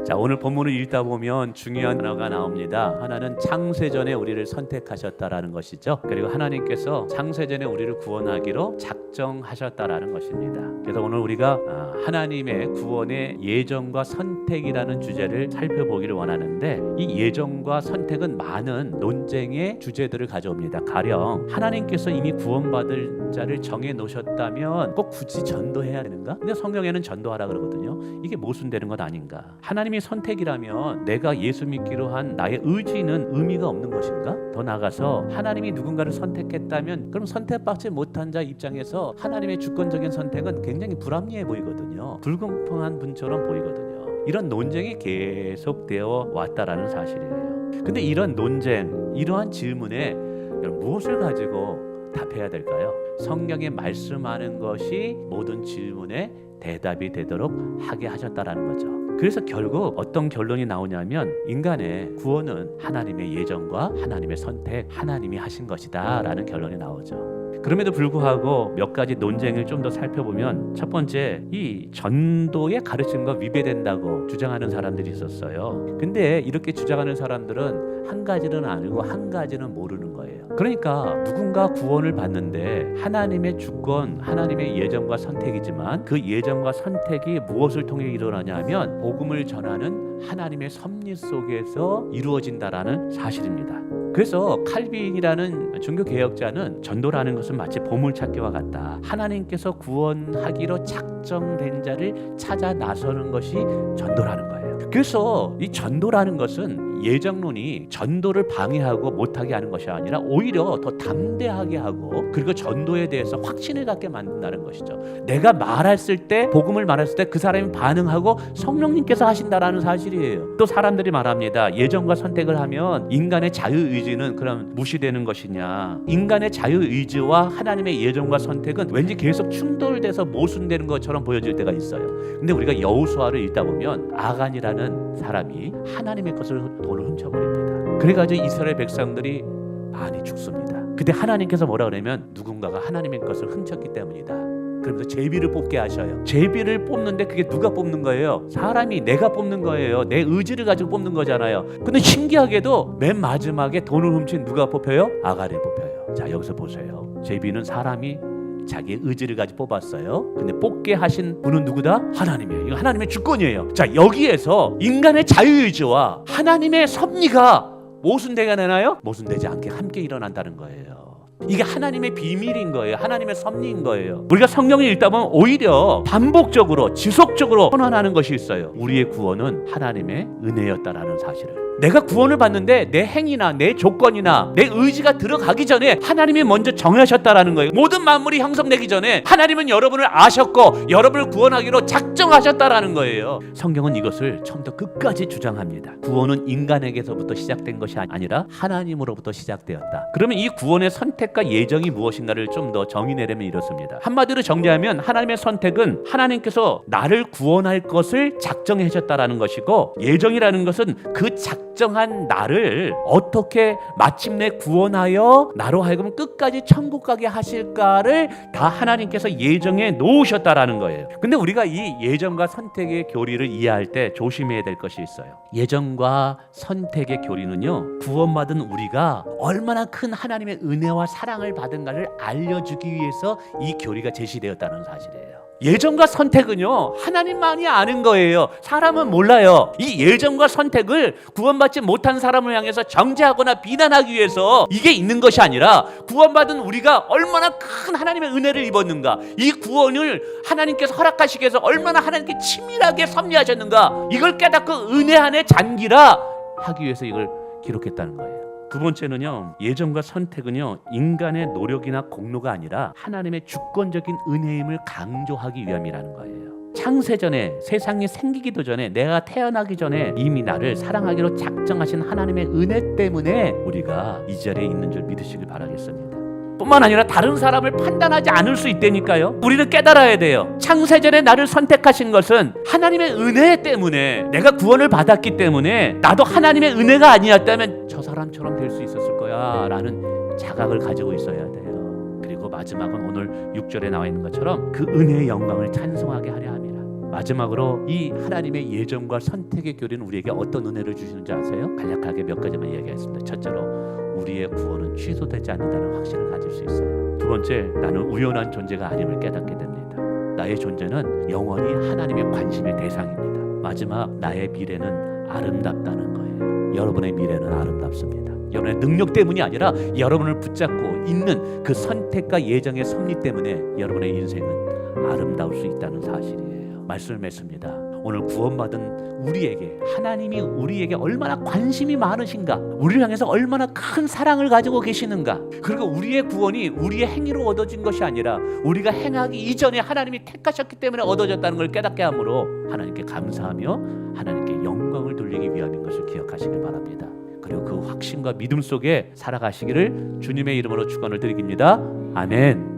자, 오늘 본문을 읽다 보면 중요한 단어가 나옵니다. 하나는 창세전에 우리를 선택하셨다라는 것이죠. 그리고 하나님께서 창세전에 우리를 구원하기로 작정하셨다라는 것입니다. 그래서 오늘 우리가 하나님의 구원의 예정과 선택이라는 주제를 살펴보기를 원하는데, 이 예정과 선택은 많은 논쟁의 주제들을 가져옵니다. 가령 하나님께서 이미 구원받을 자를 정해 놓으셨다면 꼭 굳이 전도해야 되는가? 근데 성경에는 전도하라 그러거든요. 이게 모순되는 것 아닌가? 하나님이 선택이라면 내가 예수 믿기로 한 나의 의지는 의미가 없는 것인가? 더 나아가서 하나님이 누군가를 선택했다면 그럼 선택받지 못한 자 입장에서 하나님의 주권적인 선택은 굉장히 불합리해 보이거든요. 불공평한 분처럼 보이거든요. 이런 논쟁이 계속되어 왔다라는 사실이에요. 근데 이런 논쟁, 이러한 질문에 무엇을 가지고 답해야 될까요? 성경에 말씀하는 것이 모든 질문에 대답이 되도록 하게 하셨다라는 거죠. 그래서 결국 어떤 결론이 나오냐면, 인간의 구원은 하나님의 예정과 하나님의 선택, 하나님이 하신 것이다 라는 결론이 나오죠. 그럼에도 불구하고 몇 가지 논쟁을 좀 더 살펴보면, 첫 번째, 이 전도의 가르침과 위배된다고 주장하는 사람들이 있었어요. 근데 이렇게 주장하는 사람들은 한 가지는 알고 한 가지는 모르는 거예요. 그러니까 누군가 구원을 받는데 하나님의 주권, 하나님의 예정과 선택이지만 그 예정과 선택이 무엇을 통해 일어나냐면 복음을 전하는 하나님의 섭리 속에서 이루어진다라는 사실입니다. 그래서 칼빈이라는 종교 개혁자는 전도라는 것은 마치 보물찾기와 같다. 하나님께서 구원하기로 작정된 자를 찾아 나서는 것이 전도라는 거예요. 그래서 이 전도라는 것은 예정론이 전도를 방해하고 못하게 하는 것이 아니라 오히려 더 담대하게 하고, 그리고 전도에 대해서 확신을 갖게 만든다는 것이죠. 내가 말했을 때, 복음을 말했을 때 그 사람이 반응하고 성령님께서 하신다라는 사실이에요. 또 사람들이 말합니다. 예정과 선택을 하면 인간의 자유의지는 그럼 무시되는 것이냐. 인간의 자유의지와 하나님의 예정과 선택은 왠지 계속 충돌돼서 모순되는 것처럼 보여질 때가 있어요. 근데 우리가 여호수아를 읽다 보면 아간이라는 사람이 하나님의 것을 돈을 훔쳐버립니다. 그래가지고 이스라엘 백성들이 많이 죽습니다. 그때 하나님께서 뭐라 그러냐면, 누군가가 하나님의 것을 훔쳤기 때문이다. 그러면서 제비를 뽑게 하셔요. 제비를 뽑는데 그게 누가 뽑는 거예요? 사람이, 내가 뽑는 거예요. 내 의지를 가지고 뽑는 거잖아요. 근데 신기하게도 맨 마지막에 돈을 훔친 누가 뽑혀요? 아간이 뽑혀요. 자, 여기서 보세요. 제비는 사람이 자기의 의지를 가지고 뽑았어요. 근데 뽑게 하신 분은 누구다? 하나님이에요. 이거 하나님의 주권이에요. 자, 여기에서 인간의 자유의지와 하나님의 섭리가 모순되게 되나요? 모순되지 않게 함께 일어난다는 거예요. 이게 하나님의 비밀인 거예요. 하나님의 섭리인 거예요. 우리가 성경을 읽다 보면 오히려 반복적으로 지속적으로 선언하는 것이 있어요. 우리의 구원은 하나님의 은혜였다라는 사실을. 내가 구원을 받는데 내 행위나 내 조건이나 내 의지가 들어가기 전에 하나님이 먼저 정하셨다라는 거예요. 모든 만물이 형성되기 전에 하나님은 여러분을 아셨고 여러분을 구원하기로 작정하셨다라는 거예요. 성경은 이것을 처음부터 끝까지 주장합니다. 구원은 인간에게서부터 시작된 것이 아니라 하나님으로부터 시작되었다. 그러면 이 구원의 선택과 예정이 무엇인가를 좀 더 정의내려면 이렇습니다. 한마디로 정리하면 하나님의 선택은 하나님께서 나를 구원할 것을 작정해 주셨다라는 것이고, 예정이라는 것은 그 작정한 나를 어떻게 마침내 구원하여 나로 하여금 끝까지 천국 가게 하실까를 다 하나님께서 예정해 놓으셨다라는 거예요. 근데 우리가 이 예정과 선택의 교리를 이해할 때 조심해야 될 것이 있어요. 예정과 선택의 교리는요, 구원받은 우리가 얼마나 큰 하나님의 은혜와 사랑을 받은가를 알려주기 위해서 이 교리가 제시되었다는 사실이에요. 예정과 선택은요, 하나님만이 아는 거예요. 사람은 몰라요. 이 예정과 선택을 구원받지 못한 사람을 향해서 정죄하거나 비난하기 위해서 이게 있는 것이 아니라, 구원받은 우리가 얼마나 큰 하나님의 은혜를 입었는가, 이 구원을 하나님께서 허락하시기 위해서 얼마나 하나님께 치밀하게 섭리하셨는가, 이걸 깨닫고 은혜 안에 잠기라 하기 위해서 이걸 기록했다는 거예요. 두 번째는요, 예정과 선택은요, 인간의 노력이나 공로가 아니라 하나님의 주권적인 은혜임을 강조하기 위함이라는 거예요. 창세전에, 세상이 생기기도 전에, 내가 태어나기 전에 이미 나를 사랑하기로 작정하신 하나님의 은혜 때문에 우리가 이 자리에 있는 줄 믿으시길 바라겠습니다. 뿐만 아니라 다른 사람을 판단하지 않을 수 있다니까요. 우리는 깨달아야 돼요. 창세전에 나를 선택하신 것은 하나님의 은혜 때문에, 내가 구원을 받았기 때문에, 나도 하나님의 은혜가 아니었다면 저 사람처럼 될 수 있었을 거야 라는 자각을 가지고 있어야 돼요. 그리고 마지막은 오늘 6절에 나와 있는 것처럼 그 은혜의 영광을 찬송하게 하려 함이라. 마지막으로 이 하나님의 예정과 선택의 교리는 우리에게 어떤 은혜를 주시는지 아세요? 간략하게 몇 가지만 이야기하겠습니다. 첫째로 우리의 구원은 취소되지 않는다는 확신을 가질 수 있어요. 두 번째, 나는 우연한 존재가 아님을 깨닫게 됩니다. 나의 존재는 영원히 하나님의 관심의 대상입니다. 마지막, 나의 미래는 아름답다는 거예요. 여러분의 미래는 아름답습니다. 여러분의 능력 때문이 아니라 여러분을 붙잡고 있는 그 선택과 예정의 섭리 때문에 여러분의 인생은 아름다울 수 있다는 사실이에요. 말씀을 맺습니다. 오늘 구원받은 우리에게 하나님이 우리에게 얼마나 관심이 많으신가, 우리를 향해서 얼마나 큰 사랑을 가지고 계시는가. 그리고 우리의 구원이 우리의 행위로 얻어진 것이 아니라 우리가 행하기 이전에 하나님이 택하셨기 때문에 얻어졌다는 걸 깨닫게 하므로 하나님께 감사하며 하나님께 영광을 돌리기 위함인 것을 기억하시길 바랍니다. 그리고 그 확신과 믿음 속에 살아가시기를 주님의 이름으로 축원을 드립니다. 아멘.